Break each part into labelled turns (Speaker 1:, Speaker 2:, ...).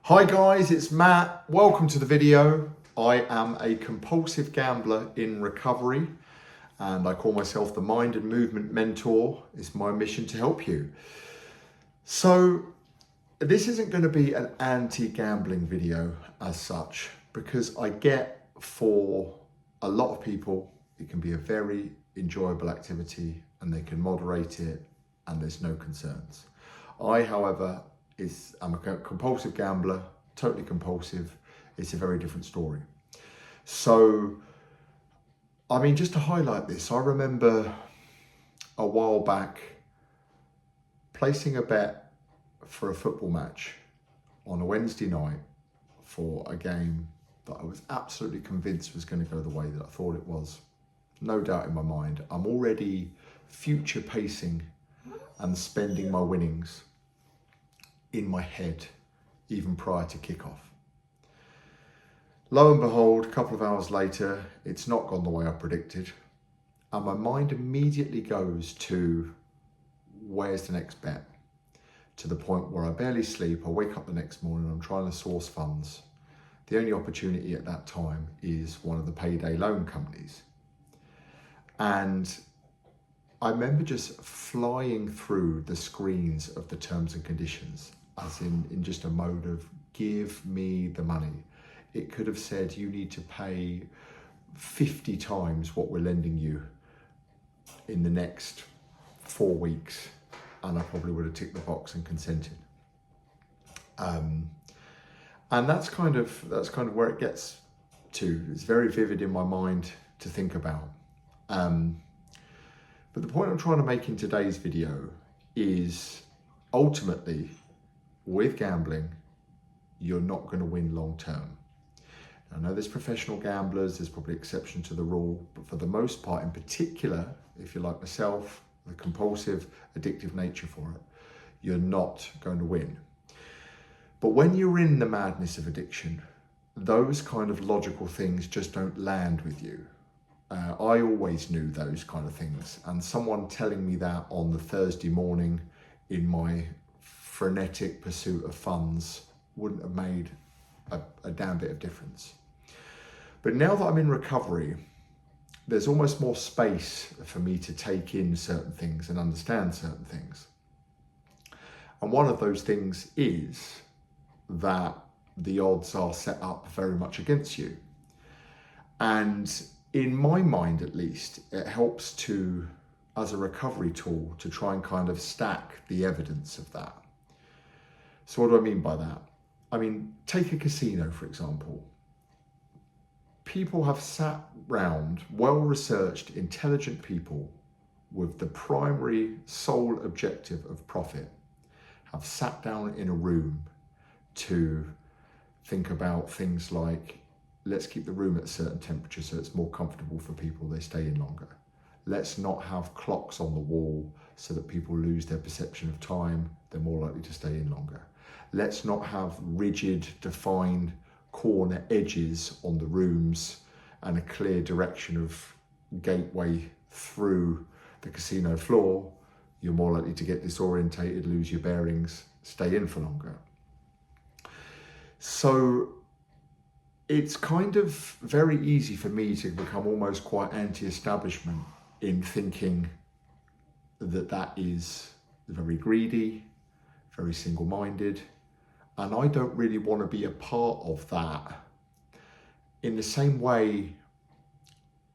Speaker 1: Hi guys, it's Matt. Welcome to the video. I am a compulsive gambler in recovery and I call myself the Mind and Movement Mentor. It's my mission to help you. So this isn't going to be an anti-gambling video as such, because I get for a lot of people it can be a very enjoyable activity and they can moderate it and there's no concerns. I, however, I'm a compulsive gambler, totally compulsive. It's a very different story. So, I mean, just to highlight this, I remember a while back placing a bet for a football match on a Wednesday night for a game that I was absolutely convinced was going to go the way that I thought it was. No doubt in my mind. I'm already future pacing and spending my winnings in my head even prior to kickoff. Lo and behold, a couple of hours later, it's not gone the way I predicted, and my mind immediately goes to where's the next bet, to the point where I barely sleep. I wake up the next morning, I'm trying to source funds. The only opportunity at that time is one of the payday loan companies. And I remember just flying through the screens of the terms and conditions, as in just a mode of give me the money. It could have said you need to pay 50 times what we're lending you in the next 4 weeks, and I probably would have ticked the box and consented. And that's kind of where it gets to. It's very vivid in my mind to think about. But the point I'm trying to make in today's video is ultimately, with gambling, you're not going to win long term. I know there's professional gamblers, there's probably exception to the rule, but for the most part, in particular, if you're like myself, the compulsive, addictive nature for it, you're not going to win. But when you're in the madness of addiction, those kind of logical things just don't land with you. I always knew those kind of things, and someone telling me that on the Thursday morning in my frenetic pursuit of funds wouldn't have made a damn bit of difference. But now that I'm in recovery, there's almost more space for me to take in certain things and understand certain things. And one of those things is that the odds are set up very much against you. And in my mind, at least, it helps to, as a recovery tool, to try and kind of stack the evidence of that. So what do I mean by that? I mean, take a casino, for example. People have sat round, well-researched, intelligent people with the primary sole objective of profit, have sat down in a room to think about things like, let's keep the room at a certain temperature so it's more comfortable for people, they stay in longer. Let's not have clocks on the wall so that people lose their perception of time, they're more likely to stay in longer. Let's not have rigid, defined corner edges on the rooms and a clear direction of gateway through the casino floor. You're more likely to get disorientated, lose your bearings, stay in for longer. So it's kind of very easy for me to become almost quite anti-establishment in thinking that that is very greedy, very single-minded, and I don't really want to be a part of that. In the same way,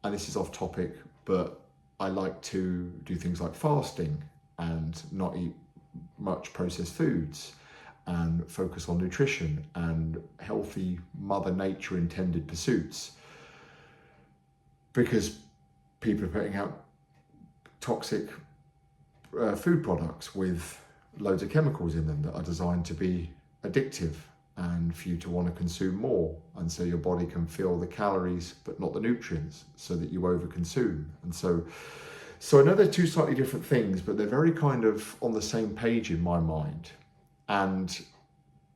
Speaker 1: and this is off topic, but I like to do things like fasting and not eat much processed foods and focus on nutrition and healthy Mother Nature intended pursuits, because people are putting out toxic food products with loads of chemicals in them that are designed to be addictive and for you to want to consume more, and so your body can feel the calories but not the nutrients, so that you overconsume. And so I know they're two slightly different things, but they're very kind of on the same page in my mind. And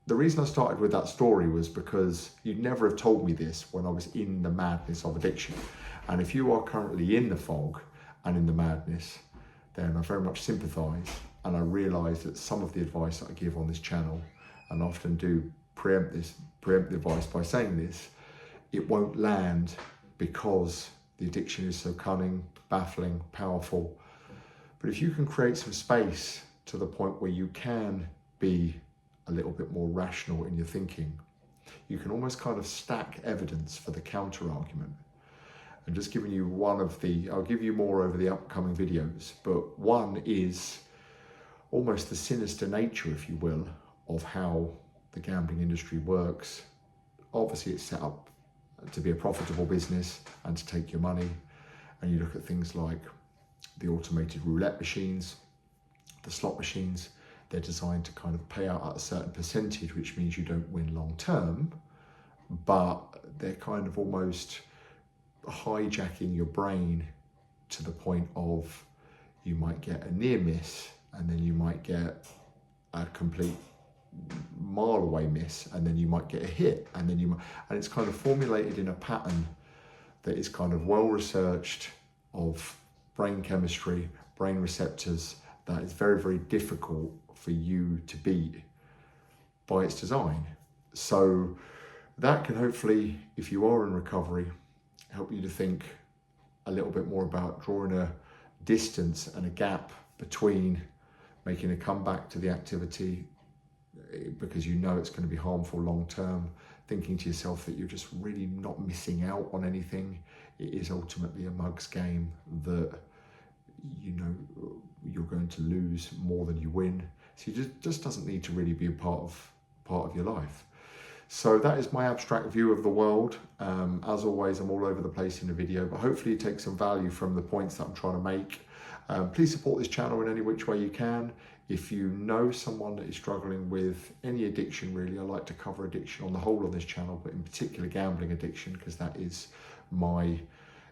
Speaker 1: the reason I started with that story was because you'd never have told me this when I was in the madness of addiction. And if you are currently in the fog and in the madness, then I very much sympathise, and I realise that some of the advice that I give on this channel, and often do preempt the advice by saying this, it won't land because the addiction is so cunning, baffling, powerful. But if you can create some space to the point where you can be a little bit more rational in your thinking, you can almost kind of stack evidence for the counter argument. And just giving you one of the, I'll give you more over the upcoming videos, but one is almost the sinister nature, if you will, of how the gambling industry works. Obviously it's set up to be a profitable business and to take your money. And you look at things like the automated roulette machines, the slot machines, they're designed to kind of pay out at a certain percentage, which means you don't win long term, but they're kind of almost hijacking your brain to the point of you might get a near miss and then you might get a complete mile away miss and then you might get a hit and then and it's kind of formulated in a pattern that is kind of well researched of brain chemistry, brain receptors, that is very, very difficult for you to beat by its design. So that can hopefully, if you are in recovery, help you to think a little bit more about drawing a distance and a gap between making a comeback to the activity because you know it's going to be harmful long term, thinking to yourself that you're just really not missing out on anything. It is ultimately a mug's game that you know you're going to lose more than you win. So you just doesn't need to really be a part of your life. So that is my abstract view of the world. As always, I'm all over the place in the video, but hopefully you take some value from the points that I'm trying to make. Please support this channel in any which way you can. If you know someone that is struggling with any addiction, really, I like to cover addiction on the whole on this channel, but in particular gambling addiction, because that is my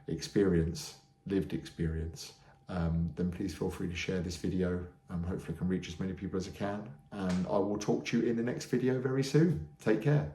Speaker 1: experience, lived experience. Then please feel free to share this video. Hopefully I can reach as many people as I can, and I will talk to you in the next video very soon. Take care.